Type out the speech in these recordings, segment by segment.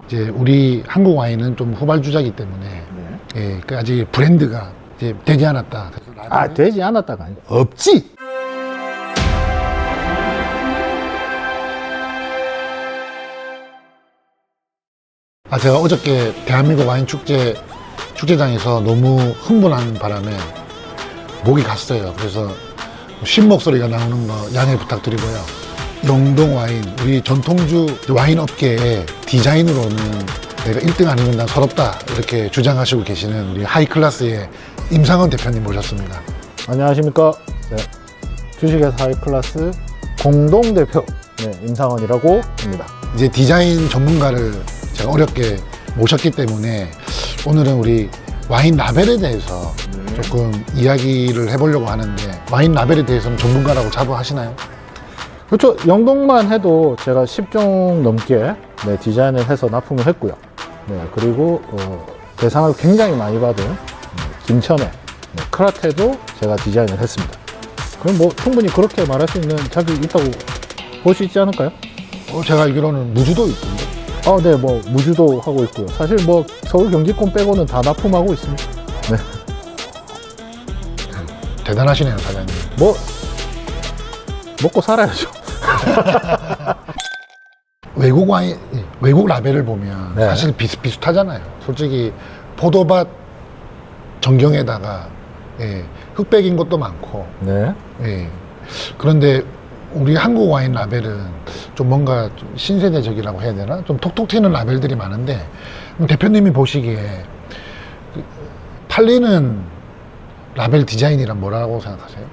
이제 우리 한국 와인은 좀 후발주자이기 때문에 예, 그 아직 브랜드가 이제 되지 않았다. 아, 되지 않았다가 아니고 없지. 아, 제가 어저께 대한민국 와인 축제장에서 너무 흥분한 바람에 목이 갔어요. 그래서 쉰 목소리가 나오는 거 양해 부탁드리고요. 영동 와인, 우리 전통주 와인 업계의 디자인으로는 내가 1등 아니면 난 서럽다 이렇게 주장하시고 계시는 우리 하이클래스의 임상원 대표님 모셨습니다. 안녕하십니까. 네. 주식회사 하이클래스 공동대표 임상원이라고 합니다. 이제 디자인 전문가를 제가 어렵게 모셨기 때문에 오늘은 우리 와인 라벨에 대해서 조금 이야기를 해보려고 하는데, 와인 라벨에 대해서는 전문가라고 자부하시나요? 그렇죠. 영동만 해도 제가 10종 넘게 디자인을 해서 납품을 했고요. 그리고 대상을 굉장히 많이 받은 김천의 크라테도 제가 디자인을 했습니다. 그럼 뭐 충분히 그렇게 말할 수 있는 자격이 있다고 볼 수 있지 않을까요? 제가 알기로는 무주도 있던데. 네, 뭐 무주도 하고 있고요. 사실 뭐 서울 경기권 빼고는 다 납품하고 있습니다. 네. 대단하시네요, 사장님. 뭐 먹고 살아야죠. 외국 와인, 외국 라벨을 보면 네. 사실 비슷비슷하잖아요. 솔직히 포도밭 전경에다가 흑백인 것도 많고. 네. 예. 그런데 우리 한국 와인 라벨은 좀 뭔가 좀 신세대적이라고 해야 되나? 좀 톡톡 튀는 라벨들이 많은데, 대표님이 보시기에 팔리는 라벨 디자인이란 뭐라고 생각하세요?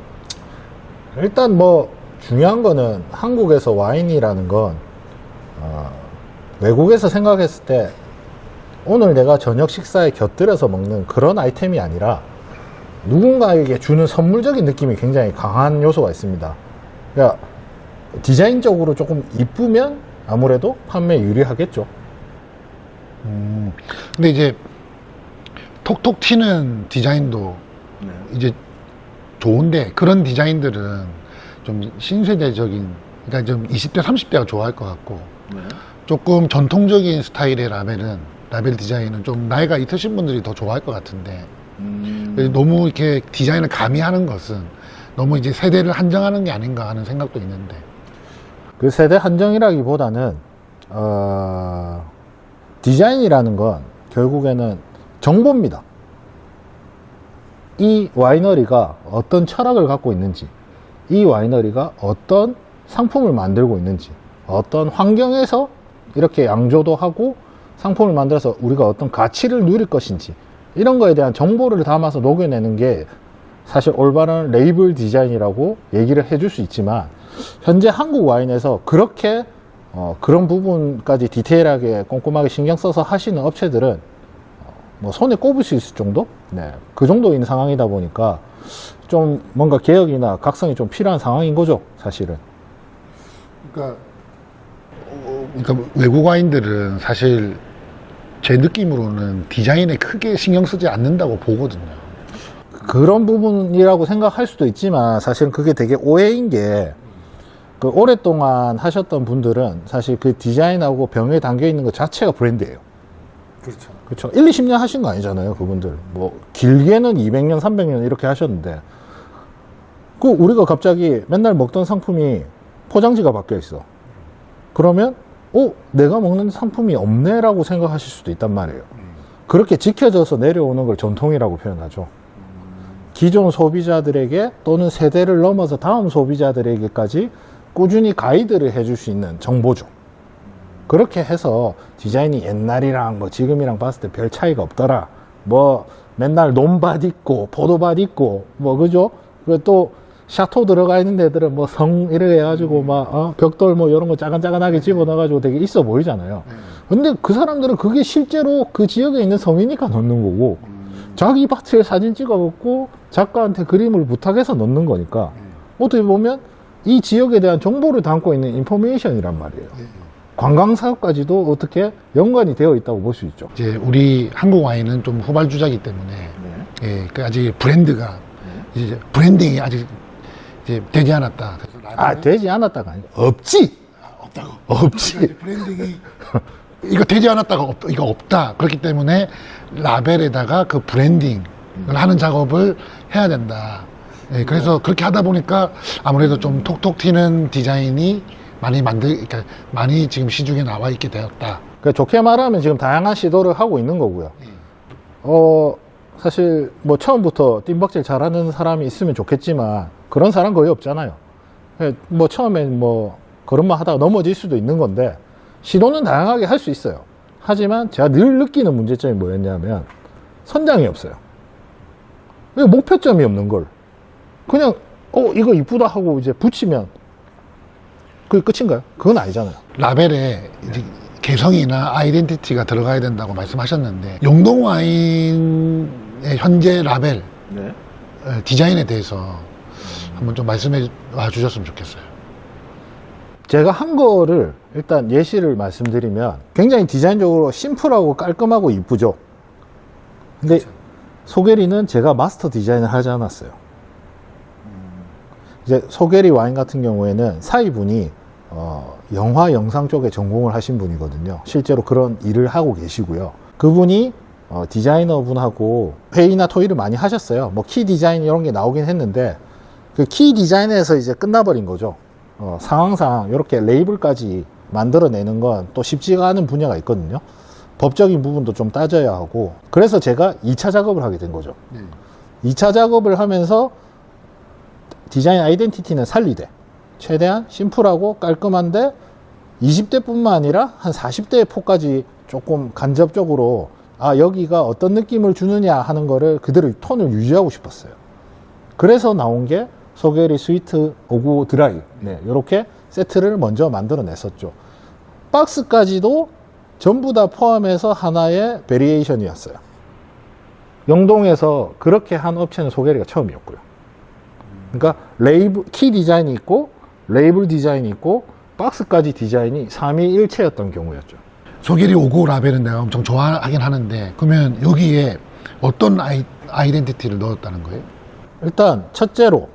일단 뭐 중요한 거는 한국에서 와인이라는 건 외국에서 생각했을 때 오늘 내가 저녁 식사에 곁들여서 먹는 그런 아이템이 아니라 누군가에게 주는 선물적인 느낌이 굉장히 강한 요소가 있습니다. 그러니까 디자인적으로 조금 이쁘면 아무래도 판매에 유리하겠죠. 근데 이제 톡톡 튀는 디자인도 이제 좋은데, 그런 디자인들은 좀 신세대적인, 그러니까 좀 20대, 30대가 좋아할 것 같고, 조금 전통적인 스타일의 라벨 디자인은 좀 나이가 있으신 분들이 더 좋아할 것 같은데, 너무 이렇게 디자인을 가미하는 것은 너무 이제 세대를 한정하는 게 아닌가 하는 생각도 있는데. 그 세대 한정이라기보다는 디자인이라는 건 결국에는 정보입니다. 이 와이너리가 어떤 철학을 갖고 있는지, 이 와이너리가 어떤 상품을 만들고 있는지, 어떤 환경에서 이렇게 양조도 하고 상품을 만들어서 우리가 어떤 가치를 누릴 것인지, 이런 거에 대한 정보를 담아서 녹여내는 게 사실 올바른 레이블 디자인이라고 얘기를 해줄 수 있지만, 현재 한국 와인에서 그렇게 그런 부분까지 디테일하게 꼼꼼하게 신경 써서 하시는 업체들은 뭐 손에 꼽을 수 있을 정도? 그 정도인 상황이다 보니까 좀 뭔가 개혁이나 각성이 좀 필요한 상황인 거죠, 사실은. 그러니까 외국 와인들은 사실 제 느낌으로는 디자인에 크게 신경 쓰지 않는다고 보거든요. 그런 부분이라고 생각할 수도 있지만 사실은 그게 되게 오해인 게, 그 오랫동안 하셨던 분들은 사실 그 디자인하고 병에 담겨 있는 것 자체가 브랜드예요. 그렇죠. 그렇죠. 1, 20년 하신 거 아니잖아요, 그분들. 뭐 길게는 200년, 300년 이렇게 하셨는데, 그 우리가 갑자기 맨날 먹던 상품이 포장지가 바뀌어 있어. 그러면 내가 먹는 상품이 없네 라고 생각하실 수도 있단 말이에요. 그렇게 지켜져서 내려오는 걸 전통이라고 표현하죠. 기존 소비자들에게 또는 세대를 넘어서 다음 소비자들에게까지 꾸준히 가이드를 해줄 수 있는 정보죠. 그렇게 해서 디자인이 옛날이랑 뭐 지금이랑 봤을 때 별 차이가 없더라. 뭐 맨날 논밭 있고 포도밭 있고 뭐 그죠? 또 샤토 들어가 있는 데들은 뭐 성 이렇게 해가지고 막 벽돌 뭐 이런 거 짜간짜간하게 집어넣어가지고 되게 있어 보이잖아요. 근데 그 사람들은 그게 실제로 그 지역에 있는 성이니까 넣는 거고, 자기 밭에 사진 찍어갖고 작가한테 그림을 부탁해서 넣는 거니까 어떻게 보면 이 지역에 대한 정보를 담고 있는 인포메이션이란 말이에요. 관광사업까지도 어떻게 연관이 되어 있다고 볼 수 있죠. 이제 우리 한국 와인은 좀 후발주자이기 때문에 예, 그 아직 브랜드가 이제 브랜딩이 아직 이제 되지 않았다. 되지 않았다가 아니고 없지. 없지. 브랜딩이 이거 되지 않았다가 이거 없다. 그렇기 때문에 라벨에다가 그 브랜딩을 하는 작업을 해야 된다. 예, 그래서 그렇게 하다 보니까 아무래도 좀 톡톡 튀는 디자인이 그러니까 많이 지금 시중에 나와 있게 되었다. 그러니까 좋게 말하면 지금 다양한 시도를 하고 있는 거고요. 사실 뭐 처음부터 뜀박질 잘하는 사람이 있으면 좋겠지만 그런 사람 거의 없잖아요. 뭐 처음엔 뭐 그런만 하다가 넘어질 수도 있는 건데 시도는 다양하게 할 수 있어요. 하지만 제가 늘 느끼는 문제점이 뭐였냐면 선장이 없어요. 왜 목표점이 없는 걸 그냥 이거 이쁘다 하고 이제 붙이면 그게 끝인가요? 그건 아니잖아요. 라벨에 이제 개성이나 아이덴티티가 들어가야 된다고 말씀하셨는데 영동와인의 현재 라벨 디자인에 대해서 한번 좀 말씀해 와 주셨으면 좋겠어요. 제가 한 거를 일단 예시를 말씀드리면 굉장히 디자인적으로 심플하고 깔끔하고 이쁘죠. 근데 소게리는 제가 마스터 디자인을 하지 않았어요. 이제 소게리 와인 같은 경우에는 사위분이 영화 영상 쪽에 전공을 하신 분이거든요. 실제로 그런 일을 하고 계시고요. 그분이 디자이너 분하고 회의나 토의를 많이 하셨어요. 뭐 키 디자인 이런 게 나오긴 했는데 그 키 디자인에서 이제 끝나버린 거죠. 상황상 이렇게 레이블까지 만들어내는 건 또 쉽지가 않은 분야가 있거든요. 법적인 부분도 좀 따져야 하고 그래서 제가 2차 작업을 하게 된 거죠. 2차 작업을 하면서 디자인 아이덴티티는 살리되 최대한 심플하고 깔끔한데 20대 뿐만 아니라 한 40대의 포까지 조금 간접적으로 여기가 어떤 느낌을 주느냐 하는 거를 그대로 톤을 유지하고 싶었어요. 그래서 나온 게 소게리 스위트 595 드라이 이렇게 세트를 먼저 만들어 냈었죠. 박스까지도 전부 다 포함해서 하나의 베리에이션이었어요. 영동에서 그렇게 한 업체는 소게리가 처음이었고요. 그러니까 레이블 키 디자인이 있고 레이블 디자인이 있고 박스까지 디자인이 삼위일체였던 경우였죠. 소게리 595 라벨은 내가 엄청 좋아하긴 하는데 그러면 여기에 어떤 아이덴티티를 넣었다는 거예요? 일단 첫째로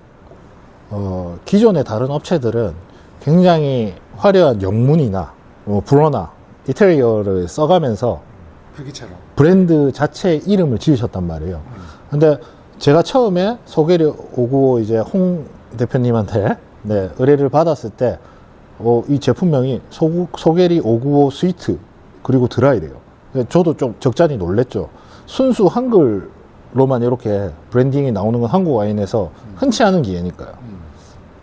기존의 다른 업체들은 굉장히 화려한 영문이나 불어나 인테리어를 써가면서 필기체로 브랜드 자체 이름을 지으셨단 말이에요. 근데 제가 처음에 소게리 595 이제 홍 대표님한테 의뢰를 받았을 때 이 제품명이 소게리 595 스위트 그리고 드라이래요. 저도 좀 적잖이 놀랬죠. 순수 한글로만 이렇게 브랜딩이 나오는 건 한국 와인에서 흔치 않은 기회니까요.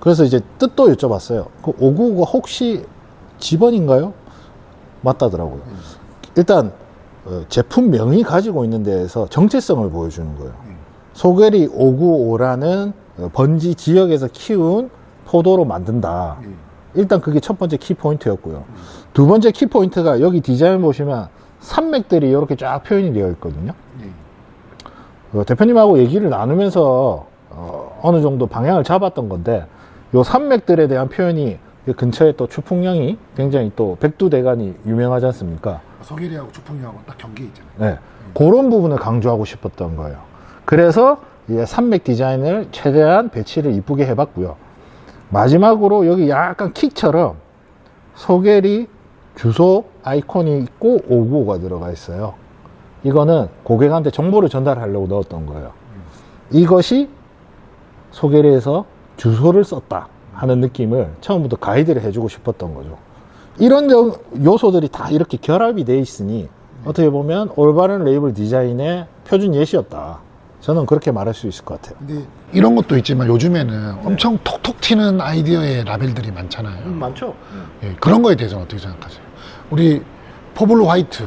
그래서 이제 뜻도 여쭤봤어요. 그 595가 혹시 집원인가요? 맞다더라고요. 일단 제품명이 가지고 있는 데에서 정체성을 보여주는 거예요. 소게리 595라는 번지 지역에서 키운 포도로 만든다. 일단 그게 첫 번째 키포인트였고요. 두 번째 키포인트가 여기 디자인 보시면 산맥들이 이렇게 쫙 표현이 되어 있거든요. 대표님하고 얘기를 나누면서 어느 정도 방향을 잡았던 건데 요 산맥들에 대한 표현이 근처에 또 추풍령이 굉장히 또 백두대간이 유명하지 않습니까? 소게리하고 추풍령하고 딱 경계에 있잖아요. 네, 그런 부분을 강조하고 싶었던 거예요. 그래서 이제 산맥 디자인을 최대한 배치를 이쁘게 해봤고요. 마지막으로 여기 약간 킥처럼 소게리 주소 아이콘이 있고 595가 들어가 있어요. 이거는 고객한테 정보를 전달하려고 넣었던 거예요. 이것이 소게리에서 주소를 썼다 하는 느낌을 처음부터 가이드를 해주고 싶었던 거죠. 이런 요소들이 다 이렇게 결합이 돼 있으니 어떻게 보면 올바른 레이블 디자인의 표준 예시였다. 저는 그렇게 말할 수 있을 것 같아요. 근데 이런 것도 있지만 요즘에는 엄청 톡톡 튀는 아이디어의 라벨들이 많잖아요. 많죠. 예, 그런 거에 대해서는 어떻게 생각하세요? 우리 포블로 화이트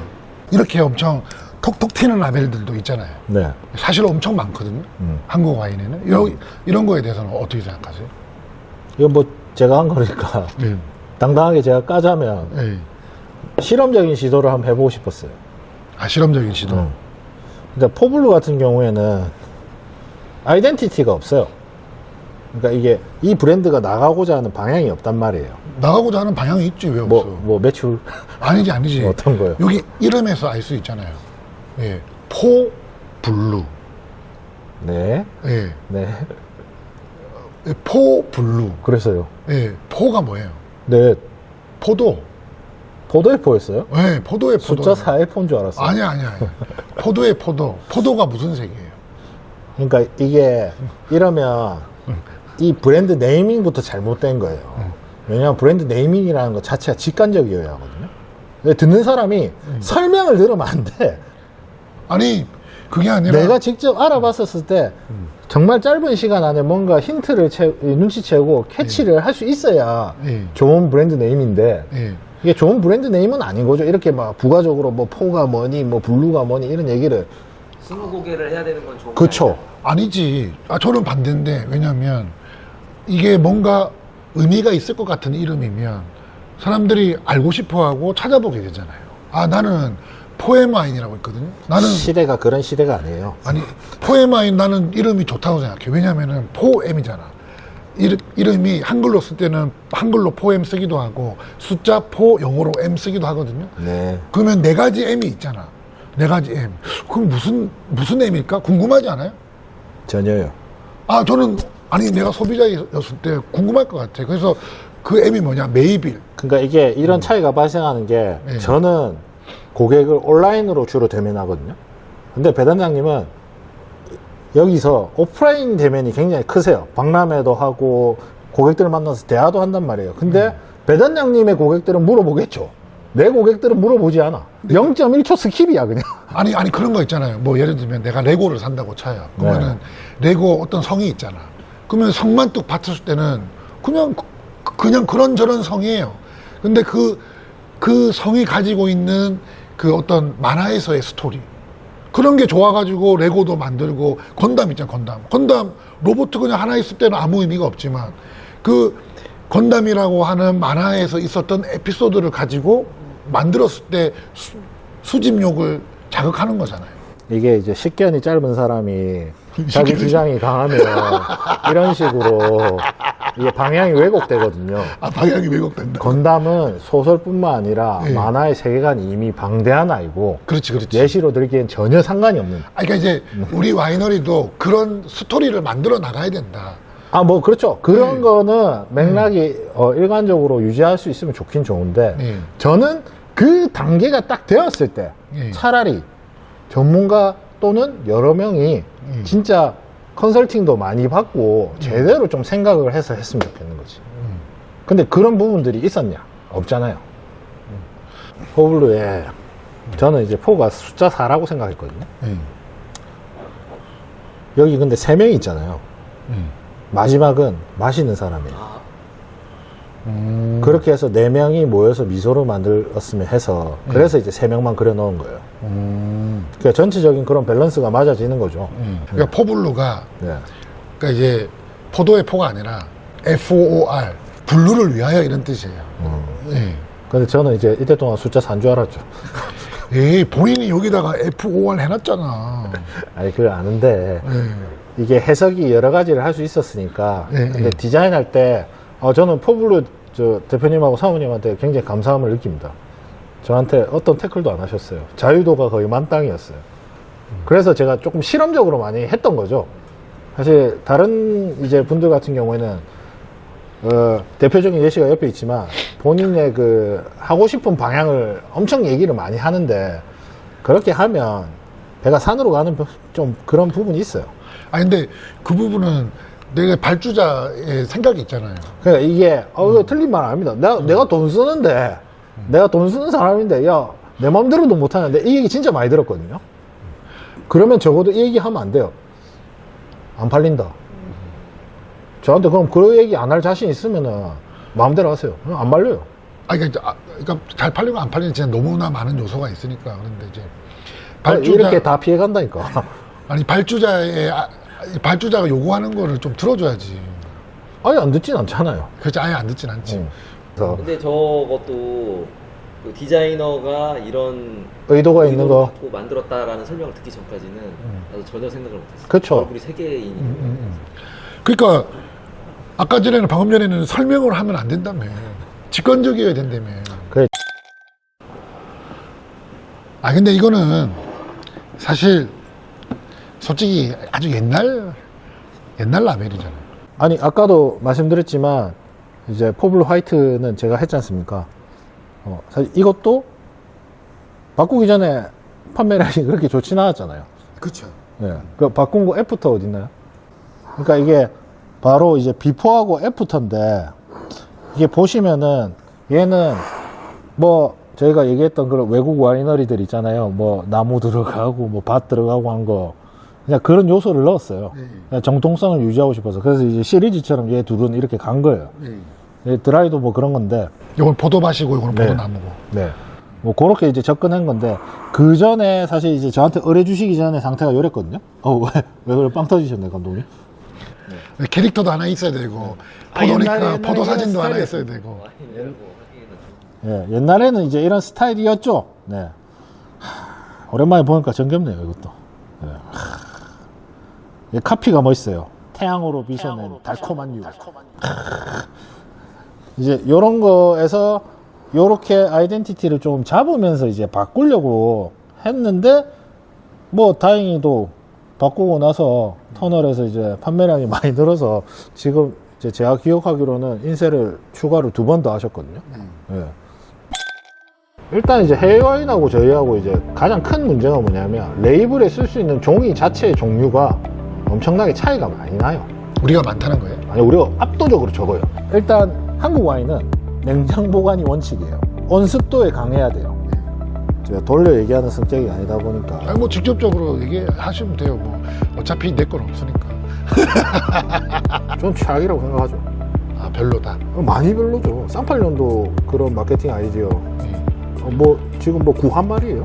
이렇게 엄청 톡톡 튀는 라벨들도 있잖아요. 네. 사실 엄청 많거든요. 한국 와인에는 이런 거에 대해서는 어떻게 생각하세요? 이건 뭐 제가 한 거니까 당당하게 제가 까자면 예. 실험적인 시도를 한번 해보고 싶었어요. 실험적인 시도. 그러니까 포블로 같은 경우에는 아이덴티티가 없어요. 그러니까 이게 이 브랜드가 나가고자 하는 방향이 없단 말이에요. 나가고자 하는 방향이 있지 왜 없어? 뭐 매출 아니지. 어떤 거요? 여기 이름에서 알 수 있잖아요. 예, 포 블루. 네. 예, 네. 포 블루. 그래서요. 예, 포가 뭐예요? 네. 포도. 포도의 포였어요? 네, 포도의 포도. 숫자 4의 포인 줄 알았어요. 아니야. 포도의 포도. 포도가 무슨 색이에요? 그러니까 이게 이러면 이 브랜드 네이밍부터 잘못된 거예요. 왜냐하면 브랜드 네이밍이라는 것 자체가 직관적이어야 하거든요. 듣는 사람이 설명을 들으면 안 돼. 아니, 그게 아니라. 내가 직접 알아봤었을 때 정말 짧은 시간 안에 뭔가 힌트를 눈치채고 캐치를 할 수 있어야 예. 좋은 브랜드 네임인데 예. 이게 좋은 브랜드 네임은 아닌 거죠. 이렇게 막 부가적으로 뭐 포가 뭐니 뭐 블루가 뭐니 이런 얘기를. 스무고개를 해야 되는 건 좋은 거 그쵸. 아니지. 저는 반대인데, 왜냐면, 이게 뭔가 의미가 있을 것 같은 이름이면, 사람들이 알고 싶어 하고 찾아보게 되잖아요. 나는 포에마인이라고 있거든요. 나는, 시대가 그런 시대가 아니에요. 아니, 포에마인 나는 이름이 좋다고 생각해. 왜냐면은 포엠이잖아. 이름이 한글로 쓸 때는 한글로 포엠 쓰기도 하고, 숫자 포 영어로 M 쓰기도 하거든요. 네. 그러면 네 가지 M이 있잖아. 네 가지 M. 그럼 무슨 M일까? 궁금하지 않아요? 전혀요. 저는, 내가 소비자였을 때 궁금할 것 같아. 그래서 그 M이 뭐냐? 메이빌. 그러니까 이게 이런 차이가 발생하는 게 네. 저는 고객을 온라인으로 주로 대면하거든요. 근데 배단장님은 여기서 오프라인 대면이 굉장히 크세요. 박람회도 하고 고객들을 만나서 대화도 한단 말이에요. 근데 배단장님의 고객들은 물어보겠죠. 내 고객들은 물어보지 않아. 0.1초 스킵이야 그냥. 아니, 그런 거 있잖아요. 뭐, 예를 들면 내가 레고를 산다고 쳐요. 그러면은 레고 어떤 성이 있잖아. 그러면 성만 뚝 받쳤을 때는 그냥 그런저런 성이에요. 근데 그 성이 가지고 있는 그 어떤 만화에서의 스토리. 그런 게 좋아가지고 레고도 만들고, 건담 있잖아, 건담. 로봇 그냥 하나 있을 때는 아무 의미가 없지만, 그 건담이라고 하는 만화에서 있었던 에피소드를 가지고 만들었을 때 수집욕을 자극하는 거잖아요. 이게 이제 식견이 짧은 사람이 자기 주장이 강하면 이런 식으로 이게 방향이 왜곡되거든요. 방향이 왜곡된다. 건담은 소설뿐만 아니라 예. 만화의 세계관이 이미 방대한 아이고 그렇지. 예시로 들기엔 전혀 상관이 없는. 그러니까 이제 우리 와이너리도 그런 스토리를 만들어 나가야 된다. 뭐 그렇죠. 그런 네. 거는 맥락이 일관적으로 유지할 수 있으면 좋긴 좋은데 네. 저는 그 단계가 딱 되었을 때 네. 차라리 전문가 또는 여러 명이 진짜 컨설팅도 많이 받고 제대로 좀 생각을 해서 했으면 좋겠는 거지. 근데 그런 부분들이 있었냐? 없잖아요. 포블루에 저는 이제 포가 숫자 4라고 생각했거든요. 여기 근데 3명이 있잖아요. 마지막은 마시는 사람이에요. 그렇게 해서 4명이 모여서 미소를 만들었으면 해서 그래서 이제 3명만 그려 넣은 거예요. 그러니까 전체적인 그런 밸런스가 맞아지는 거죠. 그러니까 포블루가, 네. 그러니까 이제 포도의 포가 아니라 FOR, 블루를 위하여 이런 뜻이에요. 예. 근데 저는 이제 이때 동안 숫자 4인 줄 알았죠. 본인이 여기다가 FOR 해놨잖아. 아니, 그걸 아는데 예. 이게 해석이 여러 가지를 할 수 있었으니까. 네, 근데 네. 디자인할 때 저는 포블루 대표님하고 사모님한테 굉장히 감사함을 느낍니다. 저한테 어떤 태클도 안 하셨어요. 자유도가 거의 만땅이었어요. 그래서 제가 조금 실험적으로 많이 했던 거죠. 사실 다른 이제 분들 같은 경우에는 대표적인 예시가 옆에 있지만 본인의 그 하고 싶은 방향을 엄청 얘기를 많이 하는데 그렇게 하면 배가 산으로 가는 좀 그런 부분이 있어요. 근데 그 부분은 내가 발주자의 생각이 있잖아요. 그러니까 이게 이거 틀린 말 아닙니다. 내가 돈 쓰는데 내가 돈 쓰는 사람인데 야 내 맘대로도 못하는데 이 얘기 진짜 많이 들었거든요. 그러면 적어도 이 얘기 하면 안 돼요. 안 팔린다. 저한테 그럼 그 얘기 안 할 자신 있으면은 마음대로 하세요. 안 말려요. 그러니까 잘 팔리고 안 팔리는 진짜 너무나 많은 요소가 있으니까. 그런데 이제 이렇게 다 피해 간다니까. 발주자가 요구하는 거를 좀 들어줘야지. 아예 안 듣진 않잖아요. 그렇지, 아예 안 듣진 않지. 그래서 근데 저것도 그 디자이너가 이런 의도가 있는 의도를 거. 갖고 만들었다라는 설명을 듣기 전까지는 나도 전혀 생각을 못했어요. 그쵸. 얼굴이 세 개인이. 그러니까 아까 전에는 방금 전에는 설명을 하면 안 된다며. 직관적이어야 된다며. 그래. 근데 이거는 사실 솔직히 아주 옛날 라벨이잖아요. 아니 아까도 말씀드렸지만 이제 포블 화이트는 제가 했지 않습니까? 사실 이것도 바꾸기 전에 판매량이 그렇게 좋진 않았잖아요. 그쵸. 예. 그 바꾼 거 애프터 어딨나요? 그러니까 이게 바로 이제 비포하고 애프터인데, 이게 보시면은 얘는 뭐 저희가 얘기했던 그런 외국 와이너리들 있잖아요. 뭐 나무 들어가고 뭐 밭 들어가고 한 거, 그냥 그런 요소를 넣었어요. 그냥 정통성을 유지하고 싶어서. 그래서 이제 시리즈처럼 얘 둘은 이렇게 간 거예요. 얘 드라이도 뭐 그런 건데, 이건 포도밭이고 이거는 네. 포도나무고. 네. 뭐 그렇게 이제 접근한 건데, 그 전에 사실 이제 저한테 의뢰 주시기 전에 상태가 요랬거든요. 왜 그래? 빵 터지셨네, 감독님. 캐릭터도 하나 있어야 되고, 포도니까 포도 사진도 하나 있어야 되고. 와인 열고 하기에는 좀 예, 옛날에는 이제 이런 스타일이었죠. 네. 오랜만에 보니까 정겹네요, 이것도. 예. 이 카피가 멋있어요. 태양으로 비춰낸 달콤한 유. 이제 요런 거에서 요렇게 아이덴티티를 좀 잡으면서 이제 바꾸려고 했는데, 뭐 다행히도 바꾸고 나서 터널에서 이제 판매량이 많이 늘어서 지금 이제 제가 기억하기로는 인쇄를 추가를 2번 더 하셨거든요. 예. 일단 이제 해외 와인하고 저희하고 이제 가장 큰 문제가 뭐냐면, 레이블에 쓸 수 있는 종이 자체의 종류가 엄청나게 차이가 많이 나요. 우리가 많다는 거예요? 아니, 우리가 압도적으로 적어요. 일단 한국 와인은 냉장 보관이 원칙이에요. 온습도에 강해야 돼요. 제가 돌려 얘기하는 성격이 아니다 보니까. 아니, 뭐 직접적으로 얘기하시면 돼요. 뭐 어차피 내 건 없으니까. 전 최악이라고 생각하죠. 아, 별로다. 많이 별로죠. 쌍팔년도 그런 마케팅 아이디어. 뭐 지금 뭐 구한 말이에요.